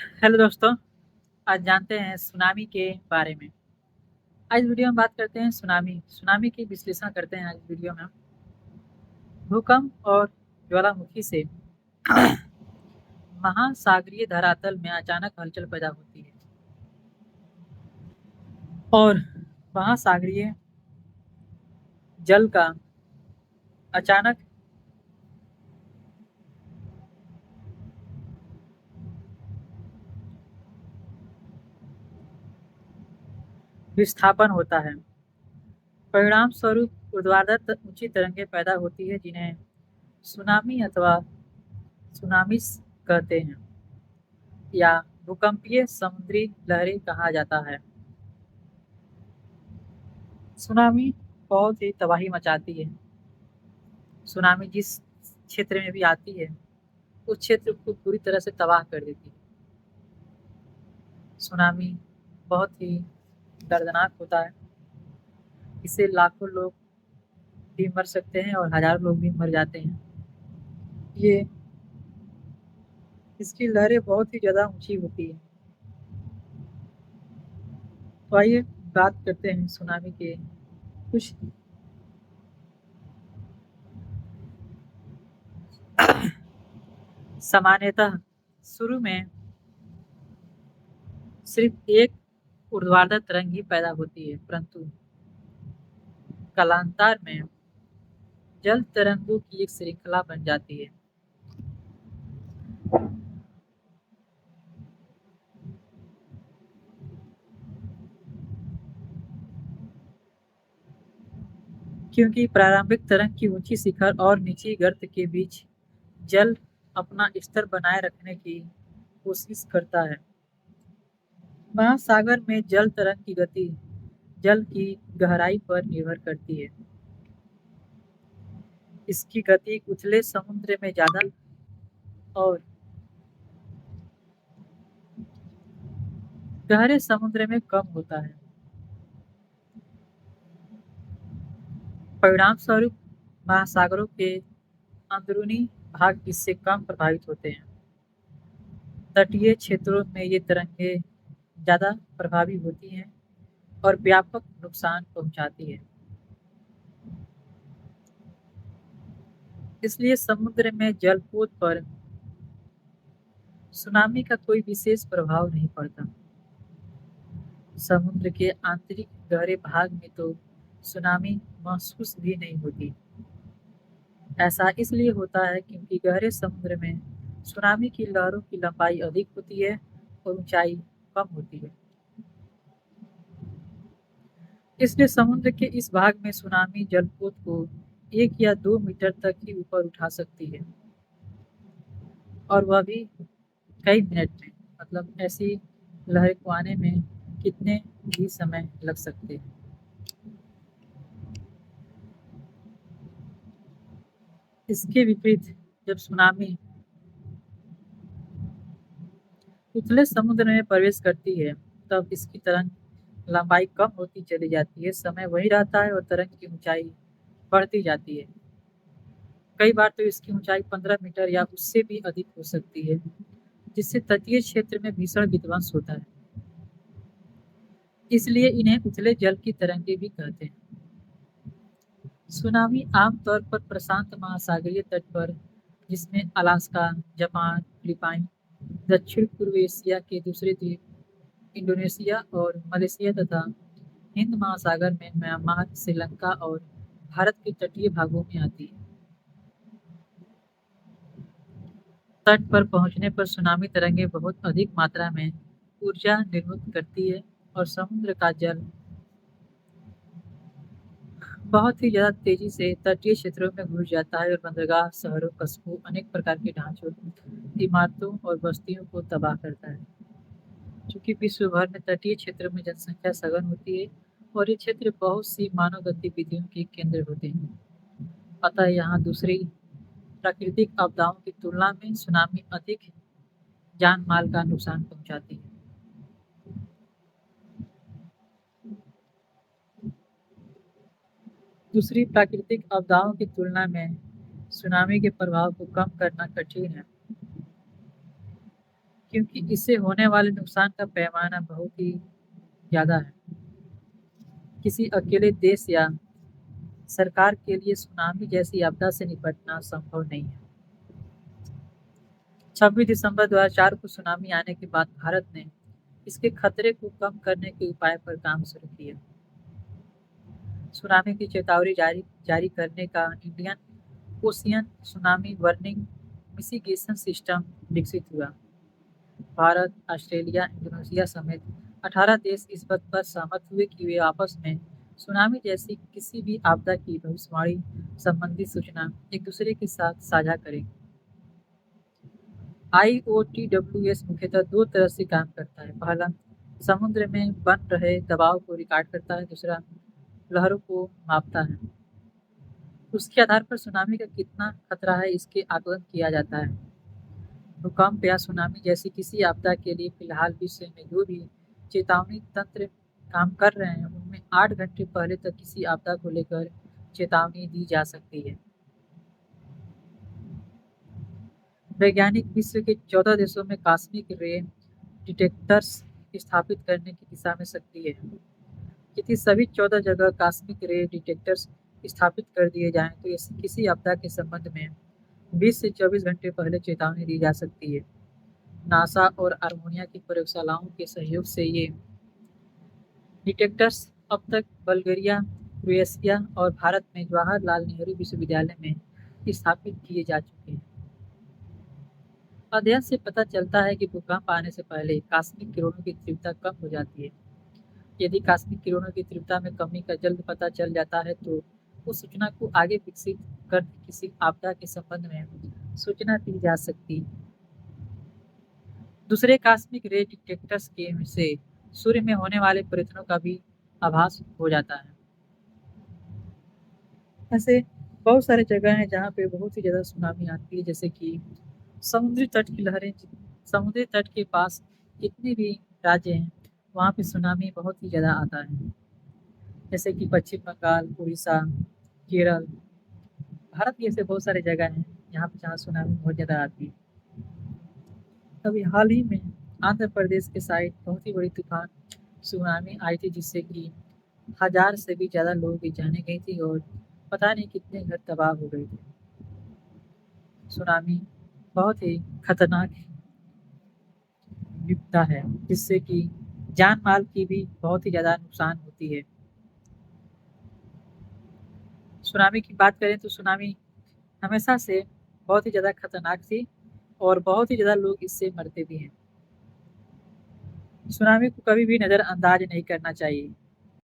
Hello दोस्तों, आज जानते हैं सुनामी के बारे में। आज वीडियो में बात करते हैं सुनामी। सुनामी की विश्लेषण करते हैं आज वीडियो में हम। भूकंप और ज्वालामुखी से महासागरीय धरातल में अचानक हलचल पैदा होती है और महासागरीय जल का अचानक विस्थापन होता है। परिणाम स्वरूप ऊर्ध्वाधर ऊंची तरंगें पैदा होती है जिन्हें सुनामी अथवा सुनामिस कहते हैं या भूकंपीय समुद्री लहरें कहा जाता है। सुनामी बहुत ही तबाही मचाती है। सुनामी जिस क्षेत्र में भी आती है उस क्षेत्र को पूरी तरह से तबाह कर देती है। सुनामी बहुत ही दर्दनाक होता है। इससे लाखों लोग भी मर सकते हैं और हजारों लोग भी मर जाते हैं। ये इसकी लहरें बहुत ही ज़्यादा ऊंची होती है। तो आइए बात करते हैं सुनामी के कुछ सामान्यतः शुरू में सिर्फ एक ऊर्ध्वाधर तरंग ही पैदा होती है, परंतु कालांतर में जल तरंगों की एक श्रृंखला बन जाती है। क्योंकि प्रारंभिक तरंग की ऊंची शिखर और निचली गर्त के बीच जल अपना स्तर बनाए रखने की कोशिश करता है। महासागर में जल तरंग की गति जल की गहराई पर निर्भर करती है। इसकी गति उथले समुद्र में ज्यादा और गहरे समुद्र में कम होता है। परिणाम स्वरूप महासागरों के अंदरूनी भाग इससे कम प्रभावित होते हैं। तटीय क्षेत्रों में ये तरंगें ज्यादा प्रभावी होती हैं और व्यापक नुकसान पहुंचाती है। इसलिए समुद्र में जलपोत पर सुनामी का कोई विशेष प्रभाव नहीं पड़ता। समुद्र के आंतरिक गहरे भाग में तो सुनामी महसूस भी नहीं होती। ऐसा इसलिए होता है क्योंकि गहरे समुद्र में सुनामी की लहरों की लंबाई अधिक होती है और ऊंचाई कम होती है। इसलिए समुद्र के इस भाग में सुनामी जलपोत को 1 या 2 मीटर तक ही ऊपर उठा सकती है और वह भी कई मिनट में। मतलब ऐसी लहर को आने में कितने भी समय लग सकते हैं। इसके विपरीत जब सुनामी उथले समुद्र में प्रवेश करती है तब इसकी तरंग लंबाई कम होती चली जाती है, समय वही रहता है और तरंग की ऊंचाई बढ़ती जाती है। कई बार तो इसकी ऊंचाई 15 मीटर या उससे भी अधिक हो सकती है, जिससे तटीय क्षेत्र में भीषण विध्वंस होता है। इसलिए इन्हें उथले जल की तरंगे भी कहते हैं। सुनामी आमतौर पर प्रशांत महासागरीय तट पर, जिसमें अलास्का, जापान, फिलीपाइन, दक्षिण पूर्व एशिया के दूसरे द्वीप, इंडोनेशिया और मलेशिया तथा हिंद महासागर में म्यांमार, श्रीलंका और भारत के तटीय भागों में आती है। तट पर पहुंचने पर सुनामी तरंगें बहुत अधिक मात्रा में ऊर्जा निर्मित करती है और समुद्र का जल बहुत ही ज़्यादा तेजी से तटीय क्षेत्रों में घुस जाता है और बंदरगाह, शहरों, कस्बों, अनेक प्रकार के ढांचों, इमारतों और बस्तियों को तबाह करता है। चूंकि विश्व भर में तटीय क्षेत्रों में जनसंख्या सघन होती है और ये क्षेत्र बहुत सी मानव गतिविधियों के केंद्र होते हैं, अतः यहाँ दूसरी प्राकृतिक आपदाओं की तुलना में सुनामी अधिक जान माल का नुकसान पहुंचाती है। दूसरी प्राकृतिक आपदाओं की तुलना में सुनामी के प्रभाव को कम करना कठिन है, क्योंकि इससे होने वाले नुकसान का पैमाना बहुत ही ज़्यादा है। किसी अकेले देश या सरकार के लिए सुनामी जैसी आपदा से निपटना संभव नहीं है। 26 दिसंबर 2004 को सुनामी आने के बाद भारत ने इसके खतरे को कम करने के उपाय पर काम शुरू किया। सुनामी की चेतावनी जारी करने का Indian ocean tsunami warning mitigation system विकसित हुआ। भारत, ऑस्ट्रेलिया, इंडोनेशिया समेत 18 देश इस बात पर सहमत हुए कि वे आपस में सुनामी जैसी किसी भी आपदा की भविष्यवाणी संबंधी सूचना एक दूसरे के साथ साझा करें। IOTWS मुख्यतः दो तरह से काम करता है। पहला, समुद्र में बन रहे दबाव को रिकॉर्ड करता है। दूसरा, लहरों को मापता है। उसके आधार पर सुनामी का कितना खतरा है इसके आकलन किया जाता है। भूकंप या सुनामी जैसी किसी आपदा के लिए फिलहाल विश्व में जो भी चेतावनी तंत्र काम कर रहे हैं उनमें 8 घंटे पहले तक किसी आपदा को लेकर चेतावनी दी जा सकती है। वैज्ञानिक विश्व के 14 देशों में कॉस्मिक रे डिटेक्टर्स स्थापित करने की दिशा में सक्रिय है। यदि सभी 14 जगह कॉस्मिक रे डिटेक्टर्स स्थापित कर दिए जाएं तो किसी आपदा के संबंध में 20 से 24 घंटे पहले चेतावनी दी जा सकती है। नासा और अर्मेनिया की प्रयोगशालाओं के सहयोग से ये डिटेक्टर्स अब तक बल्गेरिया, क्रोएशिया और भारत में जवाहरलाल नेहरू विश्वविद्यालय में स्थापित किए जा चुके हैं। अध्ययन से पता चलता है कि भूकंप आने से पहले कॉस्मिक किरणों की तीव्रता कम हो जाती है। यदि कॉस्मिक किरणों की तीव्रता में कमी का जल्द पता चल जाता है तो उस सूचना को आगे विकसित कर किसी आपदा के संबंध में सूचना दी जा सकती है। दूसरे कॉस्मिक रे डिटेक्टर्स के से सूर्य में होने वाले परिवर्तनों का भी आभास हो जाता है। ऐसे बहुत सारे जगह हैं जहाँ पे बहुत ही ज़्यादा सुनामी आती है, जैसे कि समुद्री तट की लहरें। समुद्री तट के पास जितने भी राज्य हैं वहाँ पे सुनामी बहुत ही ज़्यादा आता है, जैसे कि पश्चिम बंगाल, उड़ीसा, केरल। भारत की ऐसे बहुत सारे जगह हैं जहाँ सुनामी बहुत ज़्यादा आती है। अभी हाल ही में आंध्र प्रदेश के साइड बहुत ही बड़ी तूफान सुनामी आई थी, जिससे कि 1000 से भी ज़्यादा लोगों की जानें गई थी और पता नहीं कितने घर तबाह हो गए थे। सुनामी बहुत ही खतरनाक विपदा है, जिससे कि जान माल की भी बहुत ही ज़्यादा नुकसान होती है। सुनामी की बात करें तो सुनामी हमेशा से बहुत ही ज़्यादा खतरनाक थी और बहुत ही ज़्यादा लोग इससे मरते भी हैं। सुनामी को कभी भी नज़रअंदाज नहीं करना चाहिए।